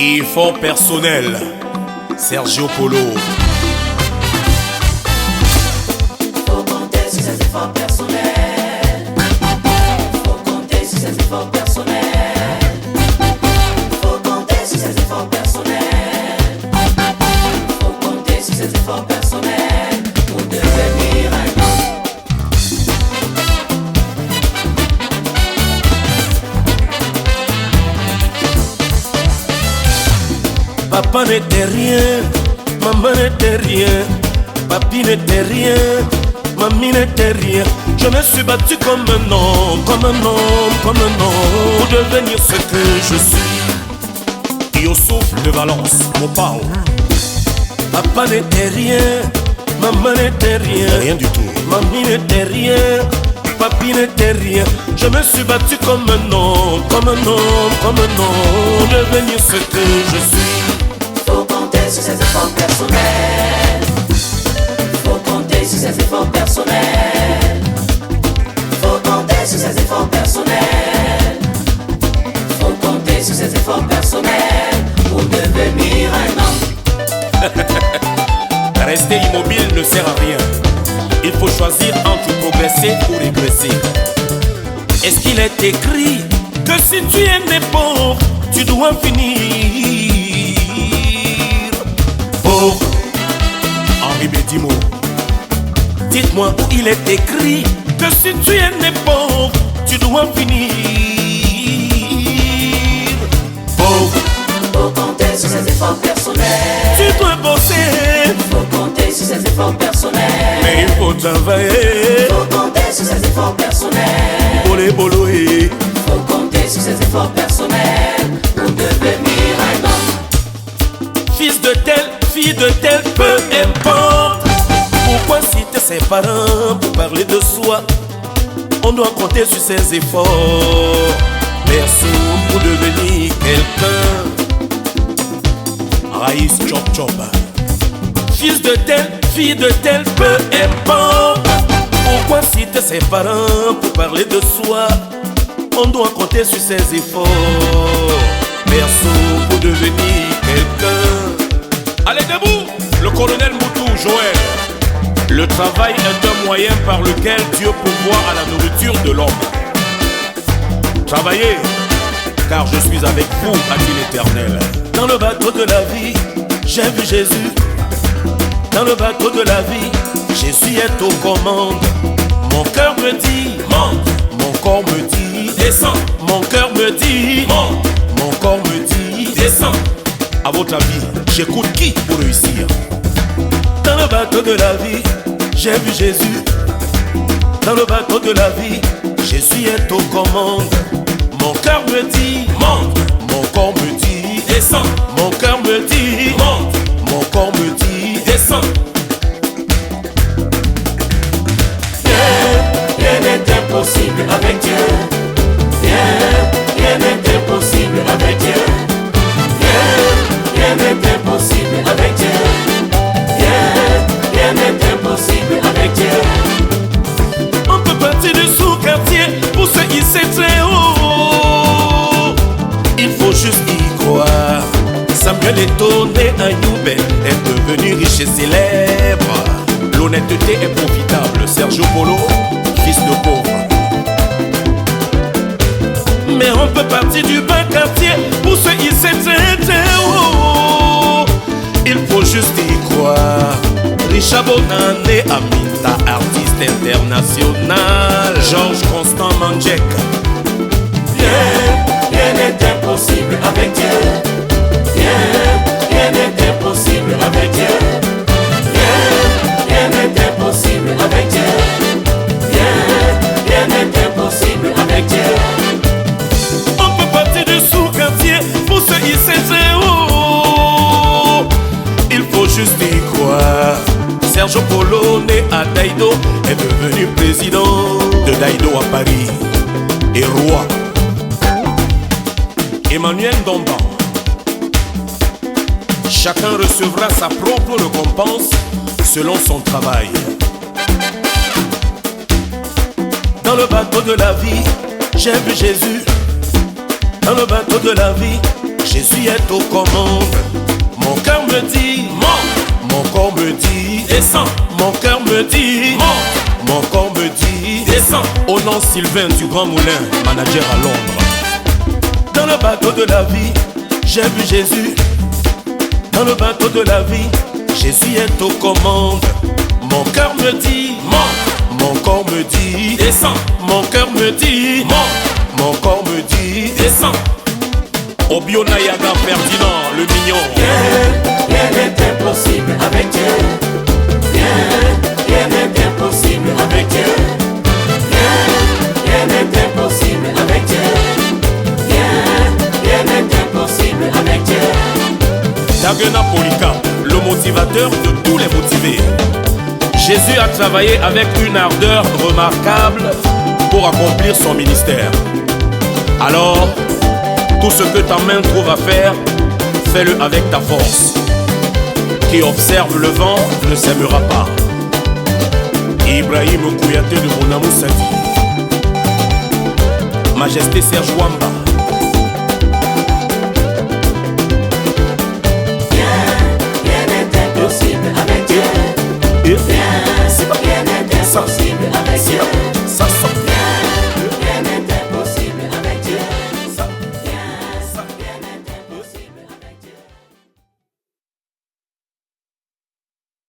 Effort personnel, Sergio Polo. Faut compter sur ses efforts personnels. Faut compter sur ses efforts personnels. Faut compter sur ses efforts personnels. Faut compter sur ses efforts personnels pour devenir un homme. Papa n'était rien, maman n'était rien, papi n'était rien, mamie n'était rien. Je me suis battu comme un homme, comme un homme, comme un homme, pour devenir ce que je suis. Youssouf de Valence, mon pao. Papa n'était rien, maman n'était rien, rien du tout. Mamie n'était rien, papi n'était rien. Je me suis battu comme un homme, comme un homme, comme un homme, pour devenir ce que je suis. Faut compter sur ses efforts personnels. Faut compter sur ses efforts personnels. Faut compter sur ses efforts personnels. Faut compter sur ses efforts personnels pour devenir un homme. Rester immobile ne sert à rien. Il faut choisir entre progresser ou régresser. Est-ce qu'il est écrit que si tu es né pauvre, tu dois finir pauvre? Henri Bédimo. Dites-moi où il est écrit que si tu es né pauvre, tu dois finir pauvre. Faut compter sur ses efforts personnels. Tu dois bosser, Faut compter sur ses efforts personnels. mais il faut travailler. Faut compter sur ses efforts personnels. Bolé boloé. Faut compter sur ses efforts personnels pour devenir un homme. Fils de tel, fille de tel, peu importe. Pourquoi citer ses parents pour parler de soi? On doit compter sur ses efforts perso pour devenir quelqu'un. Raïs Chop Chop. Fils de tel, fille de tel, peu importe. Pourquoi citer ses parents pour parler de soi? On doit compter sur ses efforts perso pour devenir quelqu'un. Allez debout, le colonel Moutou Joël. Le travail est un moyen par lequel Dieu pourvoit à la nourriture de l'homme. Travaillez, car je suis avec vous, a-t-il l'Éternel. Dans le bateau de la vie, j'ai vu Jésus. Dans le bateau de la vie, Jésus est aux commandes. Mon cœur me dit, monte. Mon corps me dit, descends. Mon cœur me dit, monte. Mon corps me dit, descends. À votre avis, j'écoute qui pour réussir? Dans le bateau de la vie, j'ai vu Jésus. Dans le bateau de la vie, Jésus est aux commandes. Mon cœur me dit, monte. Mon corps me dit, descends. Mon cœur me dit, monte. Mon corps me dit, descends. Rien n'est impossible avec Dieu. Rien n'est impossible avec Dieu. Rien n'est impossible avec Dieu. Rien n'est impossible avec Dieu. On peut partir du sous-quartier pour se hisser très haut. Il faut juste y croire. Samuel étonné à Youbel est devenu riche et célèbre. L'honnêteté est profitable. Sergio Polo, fils de pauvre. Mais on peut partir du bas quartier pour se hisser très très haut. Il faut juste y croire. Richard Bonané, Aminta, artiste international. Georges Constant Mandjek. Rien n'est impossible avec Dieu. Rien n'est impossible avec Dieu. Rien n'est impossible avec Dieu. Rien n'est impossible avec Dieu. On peut partir du sous-quartier pour se hisser très haut. Il faut juste y croire. Sergio Polo, né à Daido, est devenu président de Daido à Paris et roi. Emmanuel Domba. Chacun recevra sa propre récompense selon son travail. Dans le bateau de la vie, j'ai vu Jésus. Dans le bateau de la vie, Jésus est aux commandes. Mon cœur me dit monte, mon corps me dit descends. Mon cœur me dit monte, mon corps me dit descends. Au nom Sylvain du Grand Moulin, manager à Londres. Dans le bateau de la vie, j'ai vu Jésus. Dans le bateau de la vie, Jésus est aux commandes. Mon cœur me dit monte, mon corps me dit descends. Mon cœur me dit monte, mon corps me dit descends. Obio Nayaga Ferdinand, le mignon. Rien n'est impossible avec Dieu. Rien n'est impossible avec Dieu. Rien n'est impossible avec Dieu. Rien n'est impossible avec Dieu. Dagena Polika, le motivateur de tous les motivés. Jésus a travaillé avec une ardeur remarquable pour accomplir son ministère. Alors, tout ce que ta main trouve à faire, fais-le avec ta force. Qui observe le vent ne s'aimera pas. Ibrahim Kouyaté de Bonamou Sadi. Majesté Serge Wamba.